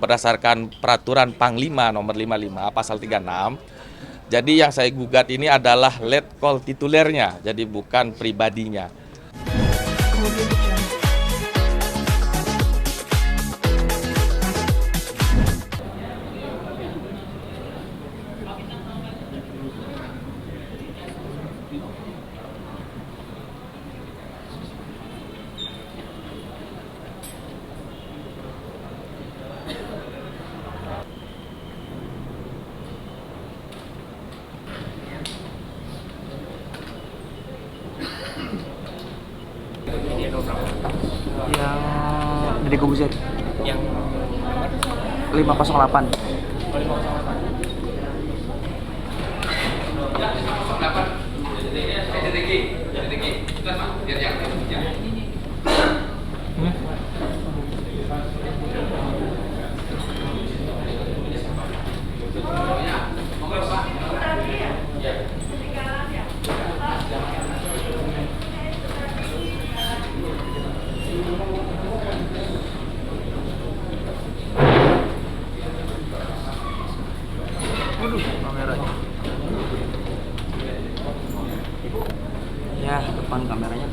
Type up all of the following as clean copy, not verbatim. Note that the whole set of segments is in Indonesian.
berdasarkan peraturan Panglima nomor 55 pasal 36. Jadi yang saya gugat ini adalah letkol titulernya, jadi bukan pribadinya. Yang Deddy Corbuzier Yang 508. Waduh, kameranya. Ya, depan kameranya.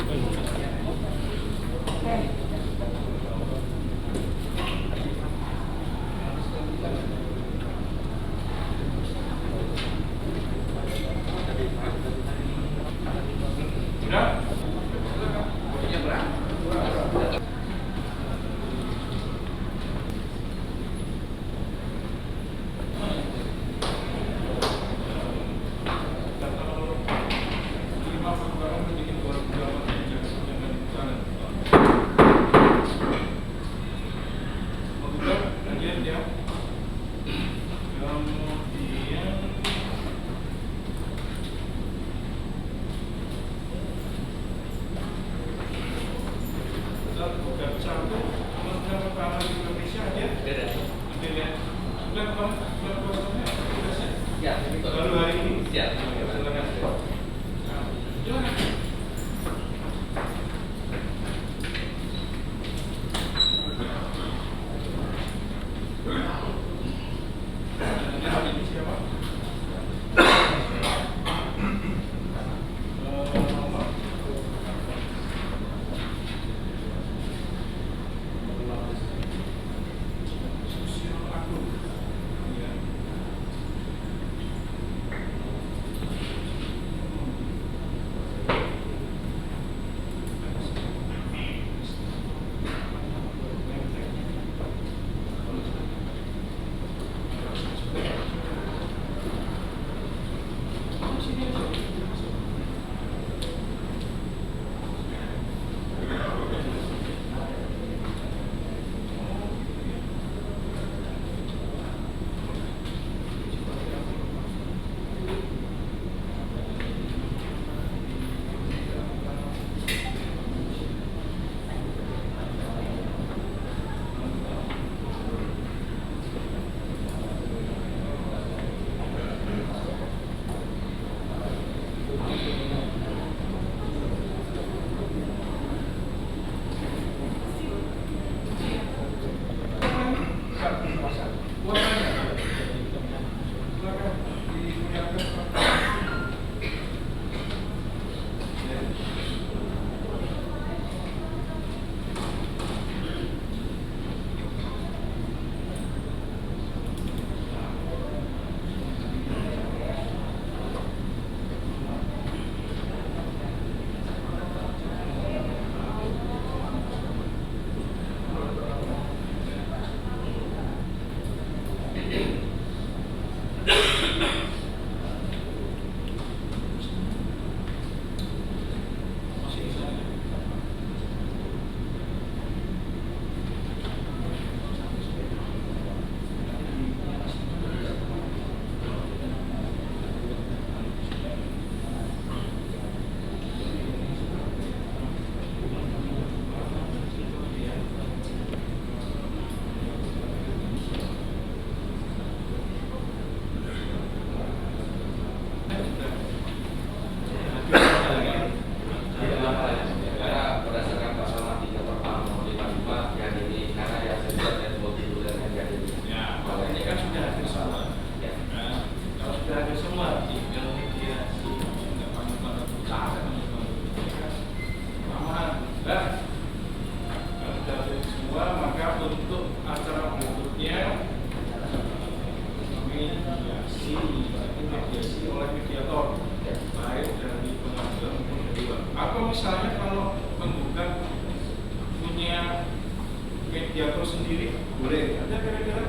sendiri boleh. Ada kira-kira?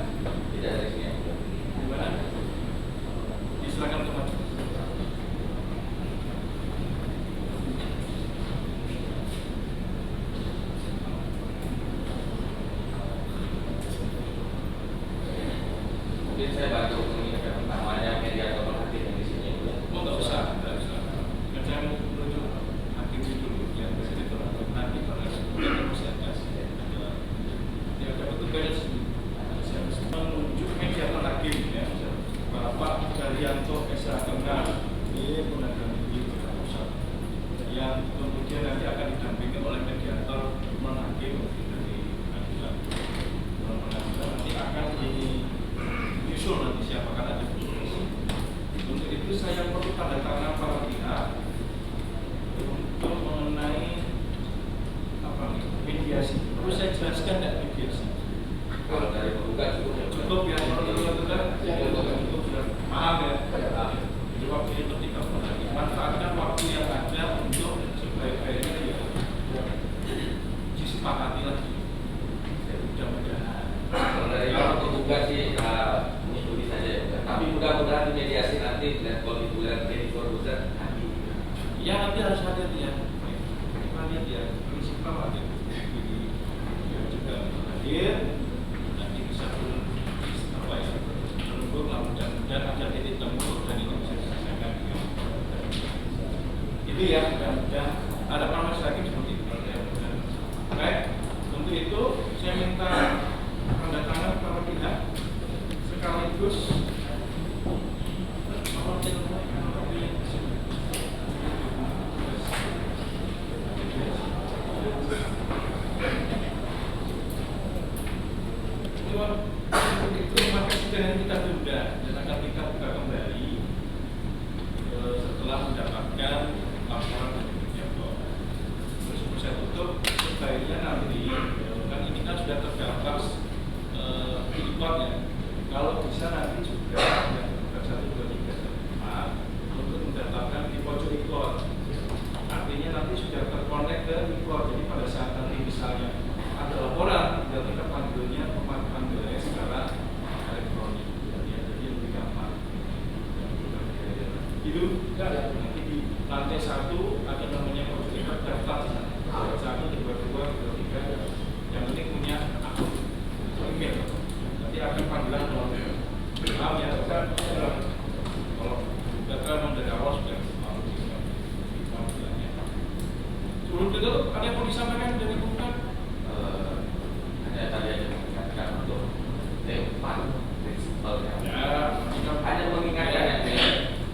Tidak ada sini. Gimana? Silakan teman. Mungkin saya bantu mengingatkan namanya mediator hakim yang di sini. Oh, nggak usah, nggak usah. Kan saya mau menuju hakim itu dulu, yang presiden atau nanti pada sebulan bisa kasih. Ya, dapat tugas menunjuk mediator hakim ya. Bapak Daryanto S.A. ini penegak tinggi pusat yang kemudian nanti akan didampingi oleh mediator hakim dari pengadilan. Nanti akan diusul nanti siapa akan ada tugas. Untuk itu saya perlu tanda tangan para pihak untuk mengenai apa nih mediasi. Perlu saya jelaskan tidak mediasi? Kalau dari penggugat Cukup ya, kalau tergugat cukup sudah paham ya. Jadi waktu itu ketika manfaatkan waktu yang ada untuk sebaik-baiknya ya disepakati lagi. Mudah-mudahan. kalau dari penggugat sih mengikuti saja ya. Tapi mudah-mudahan di mediasi nanti dan kalau ditulis jadi korban hadir. Ya nanti harus hadir ya. Hadir ya, prinsipal hadir. Jadi ya juga hadir. Nanti bisa apa ya? Menunggu mudah-mudahan ada titik temu dan ini bisa diselesaikan. Itu ya, mudah-mudahan ada panas lagi seperti itu. Baik, untuk itu saya minta tanda tangan para pihak sekaligus itu maka sidang kita tunda dan akan kita buka kembali setelah mendapatkan laporan dari mediator. Terus saya tutup sebaiknya nanti kan ini kan sudah terdaftar di iklan ya. Kalau bisa nanti juga yang terdaftar 1, 2, 3, 4 untuk mendaftarkan di pojok iklan. Artinya nanti sudah terkonek ke iklan. Jadi pada saat nanti misalnya ada laporan, tinggal kita panggilnya panggilnya secara elektronik. Jadi lebih gampang. Itu nanti di lantai 1 ada namanya pojok iklan daftar. 1, 2, 3, yang penting punya akun email. Nanti akan panggilan melalui maaf ya, kan kalau memang dari awal sudah panggilannya. Sebelum itu ada yang mau disampaikan dari bukan? Hanya tadi aja mengingatkan untuk tempat prinsipal ya. Hanya mengingatkan ya.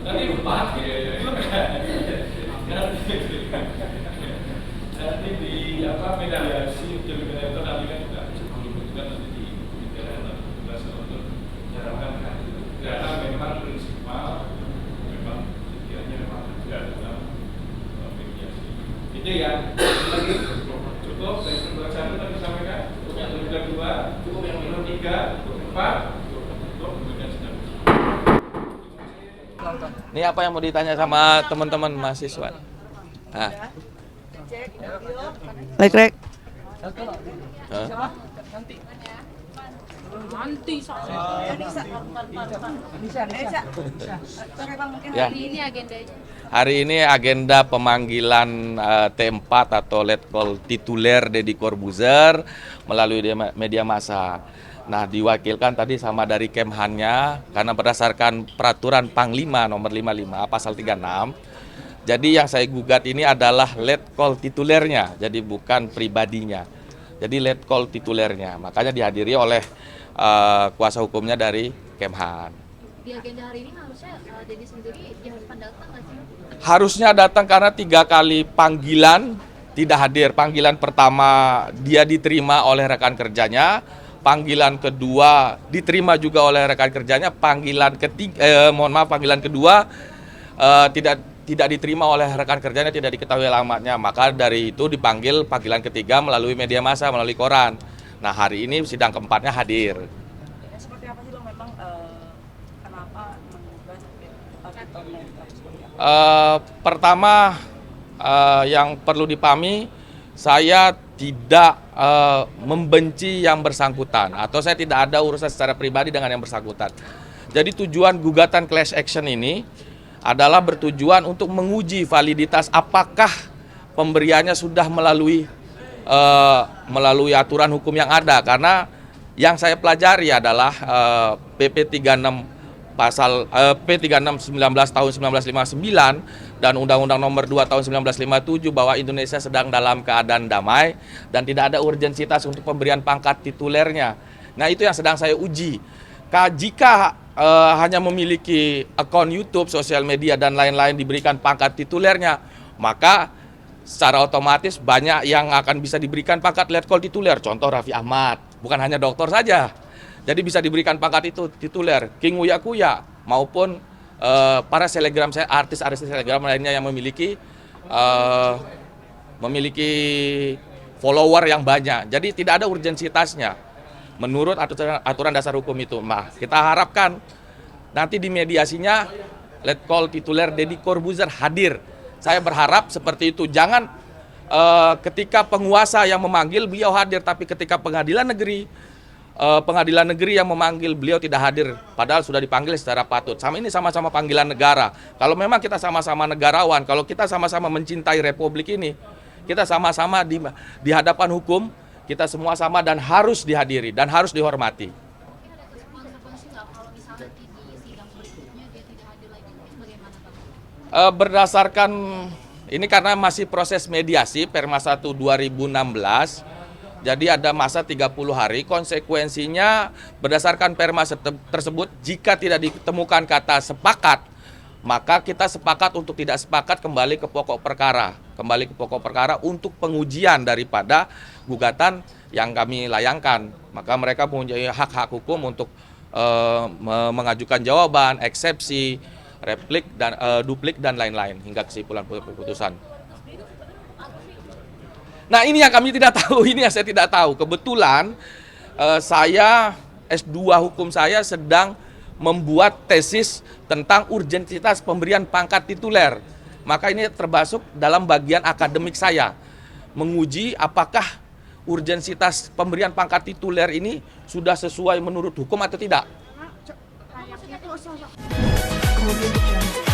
Nanti lupa. Nanti di apa mediasi jadi mediator nanti kan juga disebutkan nanti di tugas untuk menjalankan karena memang prinsipal memang sekiranya memang tidak dalam mediasi. Itu ya. Lagi cukup dari kedua satu tadi disampaikan. Yang kedua cukup yang kedua 3, 4 cukup kemudian sedang. Ini apa yang mau ditanya sama teman-teman mahasiswa? Nah. Rek. Hah? Ya. Hari ini agenda pemanggilan T4 atau letkol tituler Deddy Corbuzier melalui media massa. Nah, diwakilkan tadi sama dari Kemhannya karena berdasarkan peraturan Panglima nomor 55 pasal 36. Jadi yang saya gugat ini adalah letkol titulernya, jadi bukan pribadinya. Jadi letkol titulernya, makanya dihadiri oleh kuasa hukumnya dari Kemhan. Di agenda hari ini harusnya Deddy sendiri diharuskan datang nggak sih? Harusnya datang karena 3 kali panggilan tidak hadir. Panggilan pertama dia diterima oleh rekan kerjanya, panggilan kedua diterima juga oleh rekan kerjanya, panggilan panggilan kedua tidak diterima oleh rekan kerjanya, tidak diketahui alamatnya. Maka dari itu dipanggil panggilan ketiga melalui media massa, melalui koran. Nah, hari ini sidang keempatnya hadir. Seperti apa sih Bang memang kenapa mengubah Pertama yang perlu dipahami, saya tidak membenci yang bersangkutan atau saya tidak ada urusan secara pribadi dengan yang bersangkutan. Jadi tujuan gugatan class action ini adalah bertujuan untuk menguji validitas apakah pemberiannya sudah melalui aturan hukum yang ada, karena yang saya pelajari adalah PP 36 pasal P36 19 tahun 1959 dan Undang-Undang Nomor 2 tahun 1957 bahwa Indonesia sedang dalam keadaan damai dan tidak ada urgensitas untuk pemberian pangkat titulernya. Nah, itu yang sedang saya uji. Jika hanya memiliki akun YouTube, sosial media dan lain-lain diberikan pangkat titulernya, maka secara otomatis banyak yang akan bisa diberikan pangkat letkol tituler. Contoh Raffi Ahmad, bukan hanya dokter saja. Jadi bisa diberikan pangkat itu tituler, King Uya Kuya maupun para selebgram saya, artis-artis selebgram lainnya yang memiliki follower yang banyak. Jadi tidak ada urgensitasnya menurut aturan dasar hukum itu. Nah, kita harapkan nanti di mediasinya letkol tituler Deddy Corbuzier hadir. Saya berharap seperti itu. Jangan ketika penguasa yang memanggil beliau hadir, tapi ketika pengadilan negeri yang memanggil beliau tidak hadir, padahal sudah dipanggil secara patut. Ini sama-sama panggilan negara. Kalau memang kita sama-sama negarawan, kalau kita sama-sama mencintai republik ini, kita sama-sama di hadapan hukum, kita semua sama dan harus dihadiri dan harus dihormati. Mungkin ada konsekuensi nggak kalau misalnya di sidang berikutnya dia tidak hadir lagi, bagaimana Pak? Berdasarkan ini karena masih proses mediasi Perma 1 2016, jadi ada masa 30 hari. Konsekuensinya berdasarkan Perma tersebut, jika tidak ditemukan kata sepakat, maka kita sepakat untuk tidak sepakat kembali ke pokok perkara. Kembali ke pokok perkara untuk pengujian daripada gugatan yang kami layangkan. Maka mereka mempunyai hak-hak hukum untuk mengajukan jawaban, eksepsi, replik, dan duplik dan lain-lain hingga kesimpulan keputusan. Nah, ini yang kami tidak tahu, ini yang saya tidak tahu. Kebetulan saya S2 hukum saya sedang membuat tesis tentang urgensitas pemberian pangkat tituler. Maka ini termasuk dalam bagian akademik saya, menguji apakah urgensitas pemberian pangkat tituler ini sudah sesuai menurut hukum atau tidak. Kemudian